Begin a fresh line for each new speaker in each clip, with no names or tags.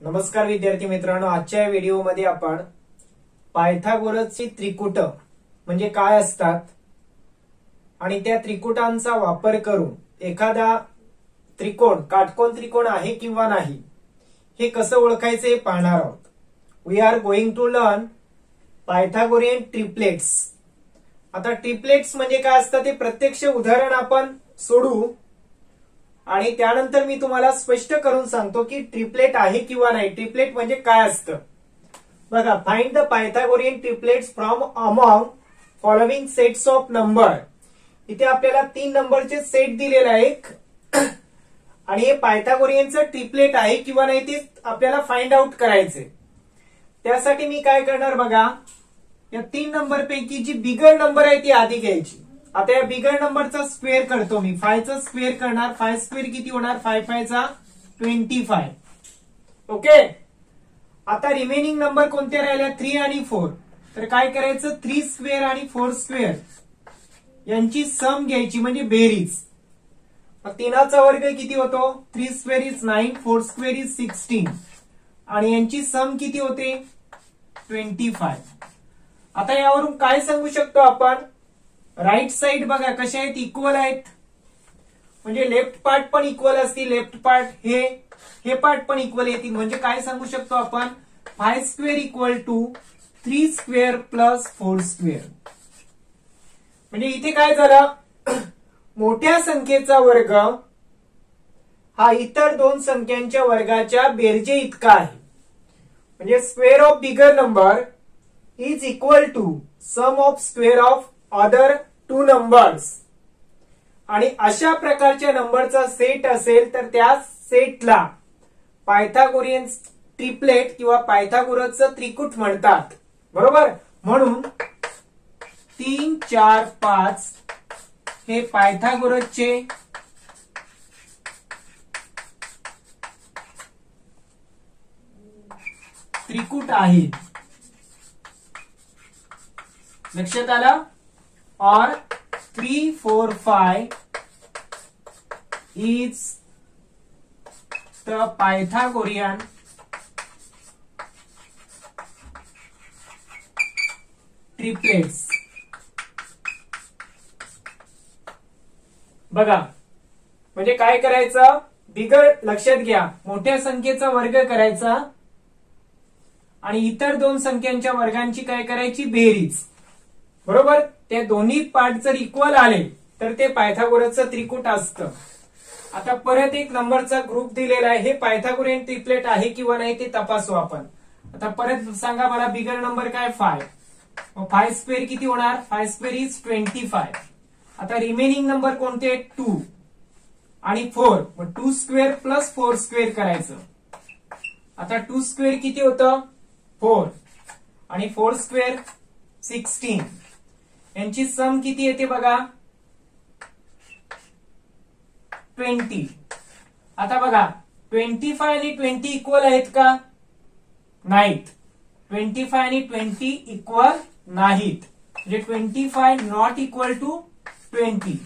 नमस्कार विद्यार्थी मित्रांनो, आजच्या व्हिडिओमध्ये आपण पायथागोरसची त्रिकुट म्हणजे काय असतात आणि त्या त्रिकुटांचा वापर करून एखादा त्रिकोण काटकोन त्रिकोण आहे किंवा नाही हे कसं ओळखायचं हे पाहणार आहोत. We are going to learn Pythagorean triplets. आता ट्रिपलेट्स म्हणजे काय असतं ते प्रत्यक्ष उदाहरण आपण सोडू आणि त्यानंतर मी तुम्हाला स्पष्ट करून सांगतो की ट्रिपलेट आहे किंवा नाही. ट्रिपलेट म्हणजे काय असतं बघा. Find the Pythagorean triplets from among following sets of number. इथे आपल्याला 3 नंबरचे सेट दिलेले आहे आणि हे पायथागोरियनचं ट्रिपलेट आहे किंवा नाही ते आपल्याला फाइंड आउट करायचे. त्यासाठी मी काय करणार बघा, या 3 नंबर पैकी जी बिगर नंबर आहे ती आधी घ्यायची. आता या बिगर नंबरचा स्क्वेअर करतो मी. 5 चा स्क्वेअर करणार. 5 स्क्वेअर किती होणार? 5 5 चा 25. ओके. आता रिमेनिंग नंबर कोणते राहिल्या? 3 आणि 4. तर काय करायचं, 3 स्क्वेअर आणि 4 स्क्वेअर यांची सम घ्यायची म्हणजे बेरीज. 3चा वर्ग किती होतो? 3 स्क्वेअर इज 9, 4 स्क्वेअर इज 16 आणि यांची सम किती होते? 25. आता यावरून काय सांगू शकतो आपण? राईट साइड बघा कशा आहेत, इक्वल आहेत. म्हणजे लेफ्ट पार्ट पण इक्वल असतील. लेफ्ट पार्ट हे पार्ट पण इक्वल येतील. म्हणजे काय सांगू शकतो आपण? 5 square equal to 3 square plus 4 square. म्हणजे इथे काय झालं, मोठ्या संख्येचा वर्ग हा इतर 2 संख्यांच्या वर्गाच्या बेरजे इतका आहे. म्हणजे square of bigger number is equal to sum of square of other 2 numbers. आणि अशा प्रकारच्या नंबरचा सेट असेल तर त्या सेटला पायथागोरियन ट्रिपलेट किंवा पायथागोरसचं त्रिकुट म्हणतात. बरोबर. म्हणून 3 4 5 हे पायथागोरसचे त्रिकुट आहे. लक्षात आलं? और 3 4 5 is the Pythagorean triplets. बघा म्हणजे काय करायचं, बिगर लक्षात घ्या, मोठ्या संख्येचा वर्ग करायचा आणि इतर 2 संख्यांच्या वर्गांची काय करायची? बेरीज. बरोबर. ते दोन्ही पार्ट जर इक्वल आले तर ते पायथागोरसचं त्रिकुट असतं. आता परत एक नंबरचा ग्रुप दिलेला आहे. हे पायथागोरियन ट्रिपलेट आहे किंवा नाही ते तपासू आपण. आता परत सांगा मला, बिगर नंबर काय? 5. 5 स्क्वेअर किती होणार? 5 स्क्वेअर इज 25. आता रिमेनिंग नंबर कोणते? 2 आणि 4. मग 2 स्क्वेअर प्लस 4 स्क्वेअर करायचं. आता 2 स्क्वेअर किती होतं? 4 आणि 4 स्क्वेअर 16. यांची सम किती येते बघा? 20. आता बघा 25 आणि 20 इक्वल आहेत का? नाहीत. 25 आणि 20 इक्वल नाहीत. म्हणजे 25 नॉट इक्वल टू 20.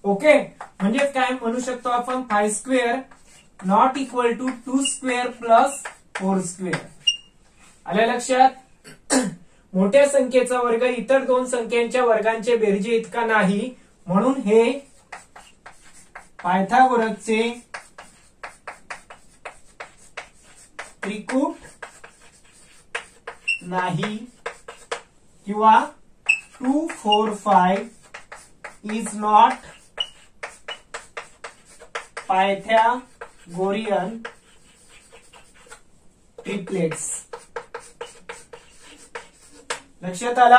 ओके. म्हणजे काय म्हणू शकतो आपण? 5 square not equal to 2 square plus 4 square. आलं लक्षात? मोठ्या संख्येचा वर्ग इतर 2 संख्यांच्या वर्गांचे बेरजे इतका नाही. म्हणून हे पायथागोरसचे त्रिकुट नाही किंवा 2 4 5 इज नॉट पायथागोरियन ट्रिपलेट्स. लक्षात आला?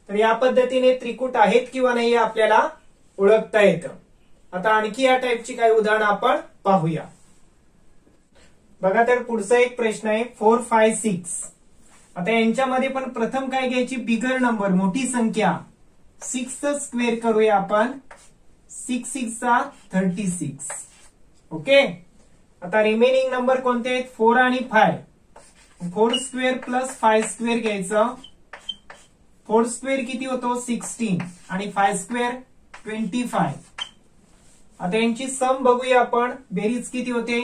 तर या पद्धतीने त्रिकुट आहेत किंवा नाही आपल्याला ओळखता येतं. आता आणखी या टाईपची काही उदाहरणं आपण पाहूया. बघा, तर पुढचा एक प्रश्न आहे 4 5 6. आता यांच्यामध्ये पण प्रथम काय घ्यायची? बिगर नंबर, मोठी संख्या. 6 चा स्क्वेअर करूया आपण. 6 6 चा 36. ओके. आता रिमेनिंग नंबर कोणते आहेत? 4 आणि 5. 4 स्क्वेअर प्लस 5 स्क्वेअर घ्यायचं. 4 स्क्वेअर किती होतो? 16 आणि 5 स्क्वेअर 25. आता यांची सम बघूया आपण. बेरीज किती होते?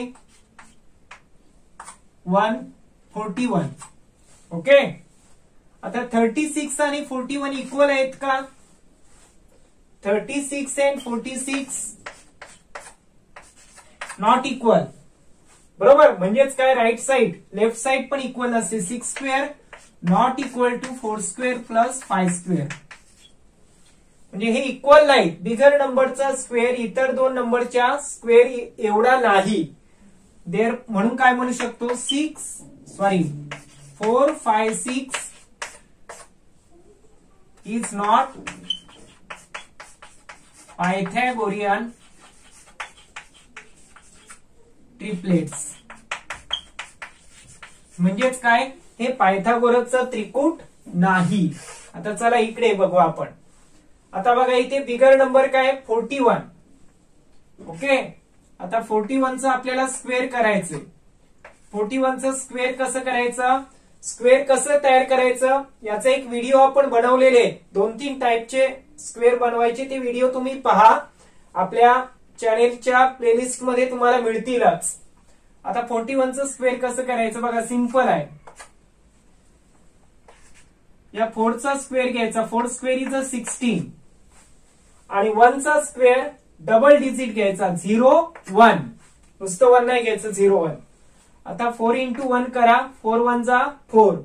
141. ओके. आता 36 आणि 41 इक्वल आहेत का? 36 अँड 46 नॉट इक्वल. बरोबर. म्हणजेच काय, राईट साइड लेफ्ट साइड पण इक्वल असते. 6 square not equal to 4 square plus 5 square. म्हणजे हे इक्वल नाही. बिगर नंबरचा स्क्वेअर इतर दोन नंबरच्या स्क्वेअर एवढा नाही. देर म्हणून काय म्हणू शकतो, 4 5 6 इज नॉट पायथागोरियन ट्रिप्लेट्स. म्हणजेच काय, हे पायथागोरसचं त्रिकूट नाही. आता चला इकडे बघू आपण. आता बघा इथे बिगर नंबर काय, 41. ओके. आता 41चं आपल्याला स्क्वेअर करायचंय. 41चं स्क्वेअर कसं करायचं, स्क्वेअर कसं तयार करायचं याचा एक व्हिडिओ आपण बनवलेले. 2-3 टाईपचे स्क्वेअर बनवायचे, ते व्हिडिओ तुम्ही पहा. आपल्या चॅनेलच्या प्लेलिस्ट मध्ये तुम्हाला मिळतीलच. आता 41चं स्क्वेअर कसं करायचं बघा, सिंपल आहे. या 4चा स्क्वेअर घ्यायचा. 4 स्क्वेअर इज 16 आणि 1चा स्क्वेअर डबल डिजिट घ्यायचा 0 1. नुसतं 1 नाही घ्यायचं, 0 1. आता 4 into 1 करा. 4 1 जा 4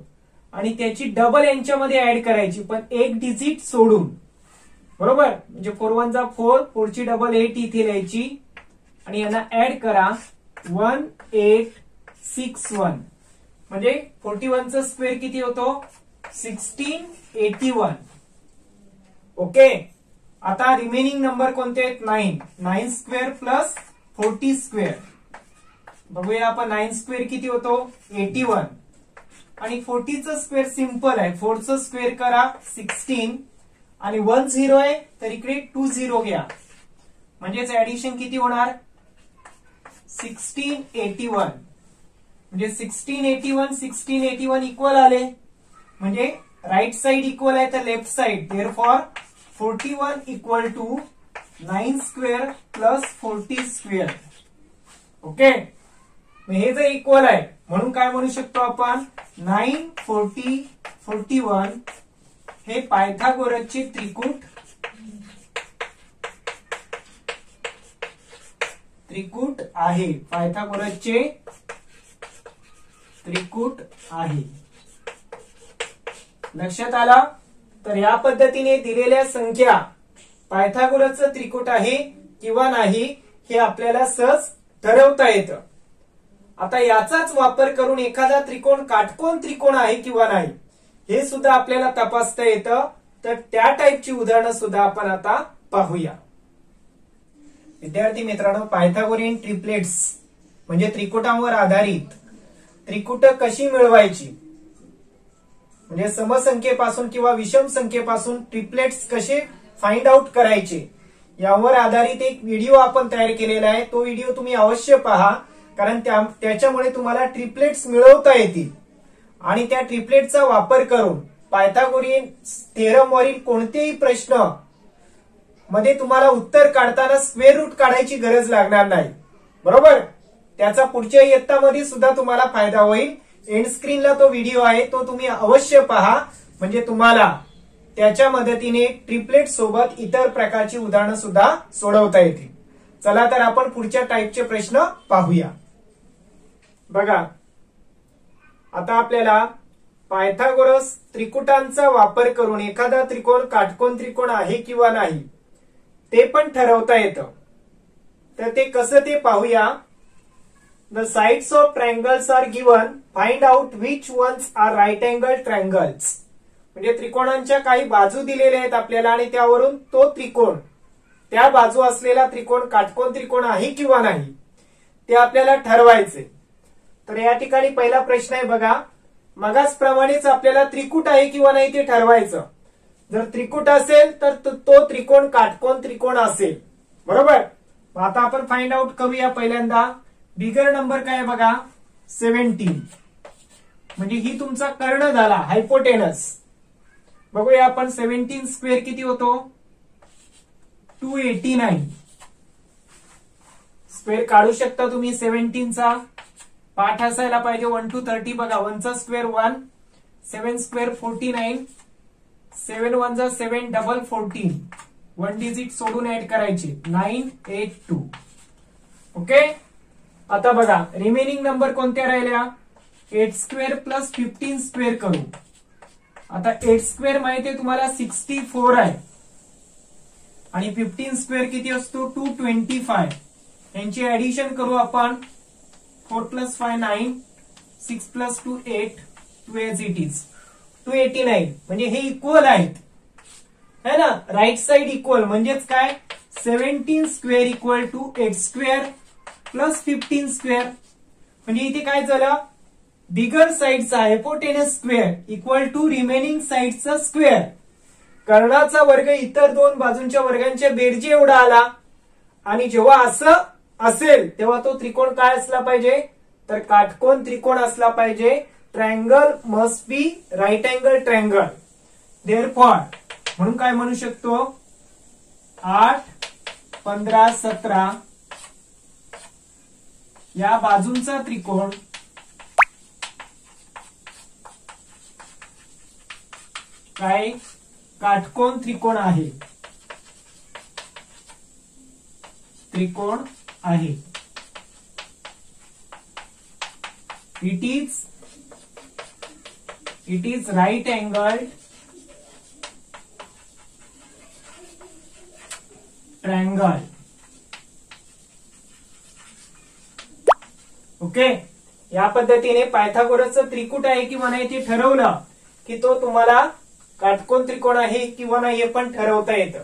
आणि त्याची डबल यांच्यामध्ये ऍड करायची, पण एक डिजिट सोडून. बरोबर. म्हणजे 4 1 जा 4, 4 ची डबल 8 इथे लिहायची आणि यांना ऍड करा 1861. म्हणजे 41चं स्क्वेअर किती होतो, 1681. ओके. आता रिमेनिंग नंबर कोणते आहेत, 9. 9 स्क्वेअर प्लस 40 स्क्वेअर. बघूया आपण. 9 स्क्वेअर किती होतो, 81 आणि 40चं स्क्वेअर सिंपल आहे. 4चं स्क्वेअर करा 16 आणि 1 0 आहे तर इकडे 2 0 घ्या. म्हणजेच ऍडिशन किती होणार, 1681. म्हणजे 1681 इक्वल आले. म्हणजे राईट साइड इक्वल आहे तर left side. Therefore 41 equal to 9 square plus 40 square. Okay. हे जर इक्वल आहे म्हणून काय म्हणू शकतो आपण, 9 40 41 हे पायथागोरसचे त्रिकूट आहे. पायथागोरसचे त्रिकूट आहे. लक्षात आला. तर या पद्धतीने दिलेल्या संख्या पायथागोरसचं त्रिकूट आहे किंवा नाही हे आपल्याला सहज ठरवता येतं. आता याचाच वापर करून एखादा त्रिकोण काटकोन त्रिकोण आहे किंवा नाही हे सुद्धा आपल्याला तपासता येतं. तर त्या टाईपची उदाहरणं सुद्धा आपण आता पाहूया. विद्यार्थी मित्रांनो, पायथागोरियन ट्रिप्लेट्स म्हणजे त्रिकुटांवर आधारित त्रिकुट कशी मिळवायची, म्हणजे समसंख्येपासून किंवा विषम संख्येपासून ट्रिप्लेट्स कसे फाइंड आउट करायचे यावर आधारित एक व्हिडिओ आपण तयार केलेला आहे. तो व्हिडिओ तुम्ही अवश्य पहा, कारण त्याच्यामुळे तुम्हाला ट्रिप्लेट्स मिळवता येतील आणि त्या ट्रिप्लेटचा वापर करून पायथागोरियन थेरम वरील कोणतेही प्रश्न मध्ये तुम्हाला उत्तर काढताना स्क्वेअर रूट काढायची गरज लागणार नाही. बरोबर. त्याचा पुढच्या इयत्तामध्ये सुद्धा तुम्हाला फायदा होईल. एंड स्क्रीनला तो व्हिडिओ आहे, तो तुम्ही अवश्य पहा. म्हणजे तुम्हाला त्याच्या मदतीने ट्रिप्लेट सोबत इतर प्रकारची उदाहरणं सुद्धा सोडवता येतील. चला तर आपण पुढच्या टाईपचे प्रश्न पाहूया. बघा. आता आपल्याला पायथागोरस त्रिकुटांचा वापर करून एखादा त्रिकोण काटकोन त्रिकोण आहे किंवा नाही ते पण ठरवता येतं. तर ते कसं ते पाहूया. The sides of triangles are given. Find out which ones are right angle triangles. म्हणजे त्रिकोणांच्या काही बाजू दिलेल्या आहेत आपल्याला आणि त्यावरून तो त्रिकोण, त्या बाजू असलेला त्रिकोण काटकोन त्रिकोण आहे किंवा नाही ते आपल्याला ठरवायचे. तर या ठिकाणी पहिला प्रश्न आहे बघा. मगाच प्रमाणेच आपल्याला त्रिकूट आहे किंवा नाही ते ठरवायचं. जर त्रिकूट असेल तर तो त्रिकोण काटकोन त्रिकोण असेल. बरोबर. आता आपण फाइंड आउट करूया. पहिल्यांदा बिगर नंबर काय बघा, 17. म्हणजे ही तुमचा कर्ण झाला, हायपोटेनस. बघूया आपण. 17 स्क्वेअर किती होतो, 289. स्क्वेअर काढू शकता तुम्ही 17चा. पाठ असायला पाहिजे 1 to 30. बघा 1 चा स्क्वेअर 1, 7 स्क्वेअर 49, 7 1 जा 7 डबल 14, 1 डिजिट सोडून ऍड करायचे 982. ओके. आता बघा रिमेनिंग नंबर कोणत्या राहिल्या? 8 स्क्वेअर प्लस 15 स्क्वेअर करू. आता 8 स्क्वेअर माहिती आहे तुम्हाला 64 आहे आणि 15 स्क्वेअर किती असतो 225. यांची ऍडिशन करू आपण. 4 plus 5 9, 6 plus 2 8, 2 as it is 289. म्हणजे हे इक्वल आहेत है ना. राईट साइड इक्वल म्हणजेच काय 17 square equal to 8 square plus 15 square. म्हणजे इथे काय झालं बिगर साइडचा hypotenuse square equal to remaining साइडचा स्क्वेअर. कर्णाचा वर्ग इतर दोन बाजूंच्या वर्गांच्या बेरजे एवढा आला. आणि जेव्हा असं असेल तेव्हा तो त्रिकोण काय असला पाहिजे तर काटकोन त्रिकोण असला पाहिजे. Triangle must be right angle triangle. Therefore म्हणून काय म्हणू शकतो 8 15 17 या बाजूंचा त्रिकोण काय काटकोन त्रिकोण आहे. त्रिकोण आहे. It is right angle triangle. Okay. या पद्धतीने पायथागोरसचं त्रिकूट आहे किंवा नाही ते ठरवलं की तो तुम्हाला काटकोन त्रिकोण आहे किंवा नाही हे पण ठरवता येतं.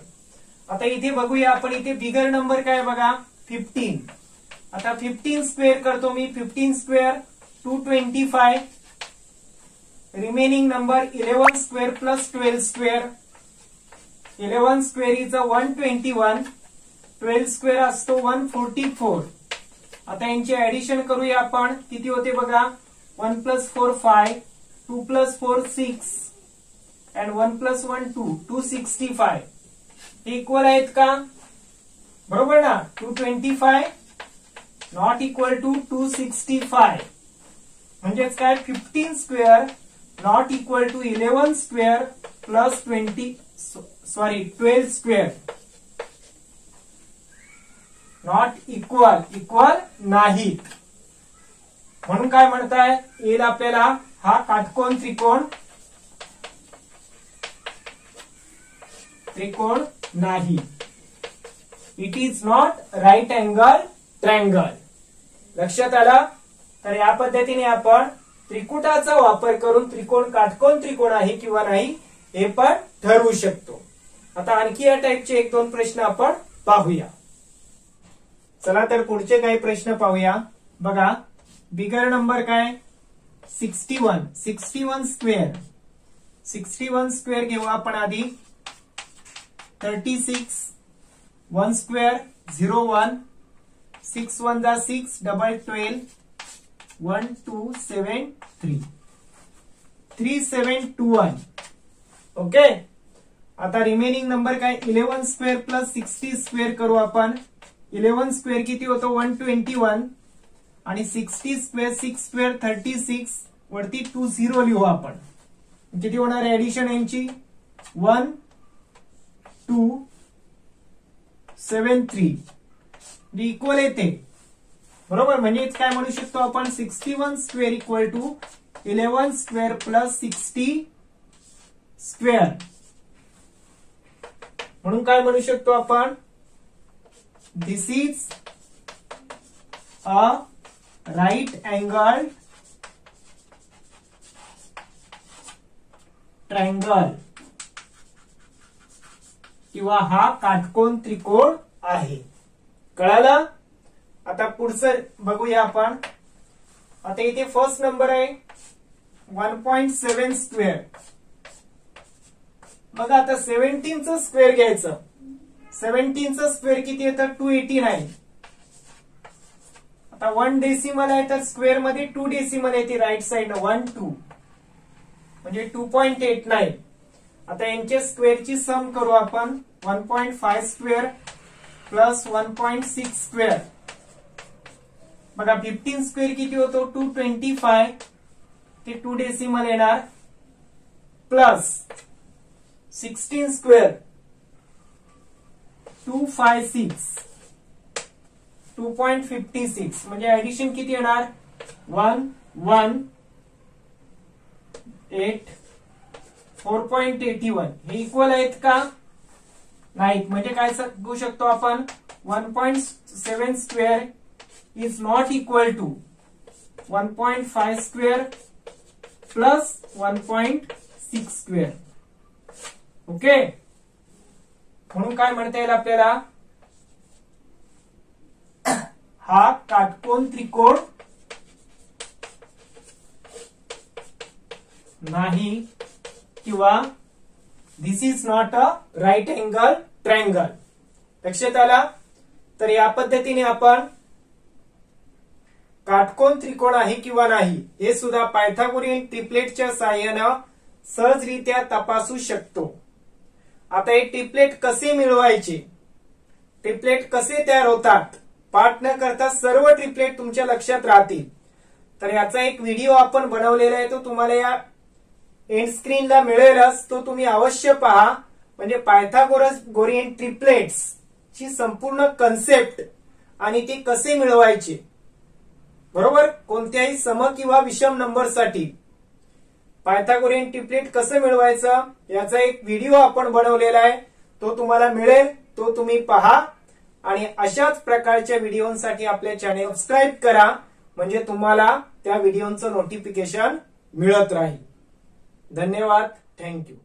आता इथे बघूया आपण. इथे बिगर नंबर काय बघा 15. आता 15 स्क्वेअर करतो मी. 15 square 225. Remaining number 11 square plus 12 square. 11 square is 121. 12 square असतो 144. आता यांची ऍडिशन करूया आपण. किती होते बघा 1 प्लस 4 5, 2 प्लस 4 6 and 1 plus 1 2, 265. हे इक्वल आहेत का? बरोबर ना. 225 नॉट इक्वल टू 265. म्हणजेच काय 15 square not equal to 11 square plus 12 square. Not equal नाही. म्हणून काय म्हणताय येईल आपल्याला हा काटकोन त्रिकोण नाही. It is not right angle triangle. लक्षात आला. तर या पद्धतीने आपण त्रिकुटाचा वापर करून त्रिकोण काटकोन त्रिकोण आहे किंवा नाही हे पण ठरवू शकतो. आता आणखी या टाईपचे 1-2 प्रश्न आपण पाहूया. चला तर पुढचे काही प्रश्न पाहूया. बघा बिगर नंबर काय 61. 61 स्क्वेअर. 61 स्क्वेअर घेऊ आपण आधी. 36 1 स्क्वेअर 0 1, 6 1 जा 6 डबल 12, 1 2 7 3, 3 7 2 1. ओके. आता रिमेनिंग नंबर काय 11 स्क्वेअर प्लस 60 स्क्वेअर करू आपण. 11 स्क्वेअर किती होतो 121 आणि 60 स्क्वेअर 6 स्क्वेअर 36 वरती 20 लिहू आपण. किती होणार ऍडिशन यांची 1 2 7 3 इक्वल येते. बरोबर. म्हणजेच काय म्हणू शकतो आपण 61 square equal to 11 square plus 60 square. म्हणून काय म्हणू शकतो आपण this is a right angle triangle किंवा हा काटकोन त्रिकोण आहे. कळालं. आता पुढचं बघूया आपण. आता इथे फर्स्ट नंबर आहे 1.7 स्क्वेअर. बघा आता 17 चं स्क्वेअर घ्यायचं. 17 चं स्क्वेअर किती येतं 289. आता 1 डेसिमल आहे तर स्क्वेअर मध्ये 2 डेसिमल येते राईट साइड 1 2 म्हणजे 2.89. आता यांच्या स्क्वेअरची सम करू आपण. 1.5 स्क्वेअर प्लस 1.6 स्क्वेअर बघा 15 स्क्वेअर किती होतो 225 ते 2 डेसिमल येणार प्लस 16 स्क्वेअर 256 2.56 म्हणजे ऍडिशन किती येणार 118 4.81 हे इक्वल आहेत का नाहीत म्हणजे काय सांगू शकतो आपण 1.7 square is not equal to 1.5 square plus 1.6 square okay म्हणून काय म्हणता येईल आपल्याला हा काटकोन त्रिकोण नाही किंवा this is not a right angle triangle लक्षात आला तर या पद्धतीने आपण काटकोन त्रिकोण आहे किंवा नाही हे सुद्धा पायथागोरियन ट्रिपलेटच्या साहाय्याने सहजरित्या तपासू शकतो आता हे ट्रिपलेट कसे मिळवायचे ट्रिपलेट कसे तयार होतात पाठ न करता सर्व ट्रिपलेट तुमच्या लक्षात राहतील तर याचा एक व्हिडिओ आपण बनवलेला आहे तो तुम्हाला या एंड स्क्रीनला मिळेलच तो तुम्ही अवश्य पहा म्हणजे पायथागोरियन ट्रिपलेट्स ची संपूर्ण कन्सेप्ट आणि ते कसे मिळवायचे बरोबर कोणत्याही सम किंवा विषम नंबर साठी पायथागोरियन ट्रिपलेट कसं मिळवायचं याचा एक व्हिडिओ आपण बनवलेला आहे तो तुम्हाला मिळेल तो तुम्ही पहा आणि अशाच प्रकारच्या व्हिडिओसाठी आपल्या चॅनेल सबस्क्राईब करा म्हणजे तुम्हाला त्या व्हिडिओचं नोटिफिकेशन मिळत राहील धन्यवाद थँक्यू